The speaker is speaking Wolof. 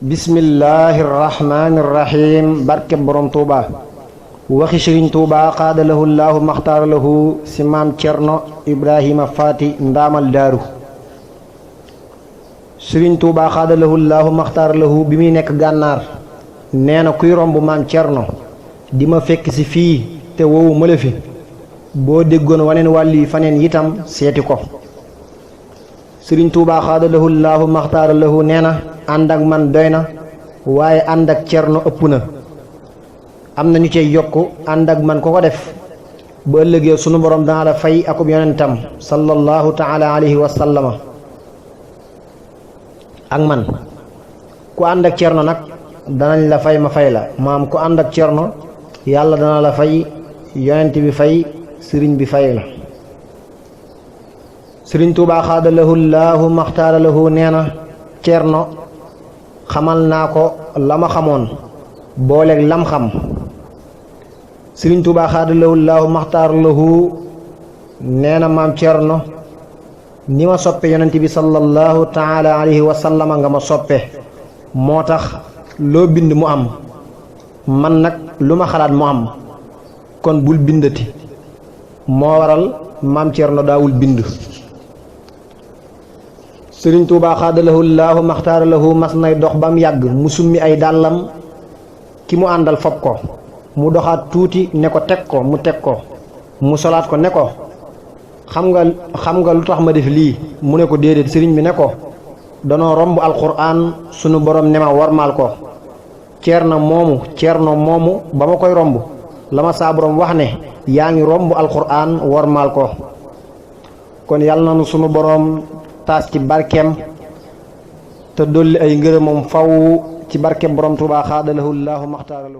bismillahi rahmaani rahim barke borom Touba waxi Sëriñ Touba xaadalahu llaahu maxtaara lahu si maam Cerno Ibrahima Faati ndaamal daaru. Sëriñ Touba xaadalahu llaahu maxtaara lahu bi muy nekk gànnaar nee na kuy romb maam Cerno di ma fekk si fii te wowu ma la fi boo déggoon waneen wàlli faneen itam seeti ko. Sëriñ Touba xaadalahu llaahu maxtaara lahu nee na ànd ak man doy na waaye ànd ak Cerno ëpp na. am na ñu cey yokk ànd ak man ko ko def bu ëllëgee sunu borom dana la fay akub yonentam sallallahu taala alayhi wa sallama. ak man ku ànd ak Cerno nag danañ la fay ma fay la maam ku ànd ak Cerno yàlla dana la fay yonent bi fay sëriñ bi fay la. Sëriñ Tuubaa xaadalahu llaahu maxtaara lahu nee na Cerno xamal naa ko la ma xamoon booleeg lam xam. Sëriñ Tuubaa xaadalahu llaahu maxtaara lahu nee na maam Cerno ni ma soppe yonent bi sallallahu taala alayhi wa sallama nga ma soppe moo tax loo bind mu am man nag lu ma xalaat mu am kon bul bindati moo waral maam Cerno daawul bind. Sëriñ Tuubaa xaadalahu llaahu maxtaara lahu mas nay dox ba mu yàgg mu summi ay dàllam ki mu àndal fob ko mu doxaat tuuti ne ko teg ko mu teg ko mu solaat ko ne ko xam nga lu tax ma def lii mu ne ko déedéet. sëriñ bi ne ko danoo romb alxuraan sunu borom ne ma warmaal ko. Cerno moomu ba ma koy romb la ma saa borom wax ne yaa ngi romb alxuraan warmaal ko. kon yàlla na nu sunu borom taas ci barkeem te dolli ay ngërëmam faw ci barke borom Tuubaa xaadalahu llaahu maxtaara lahu.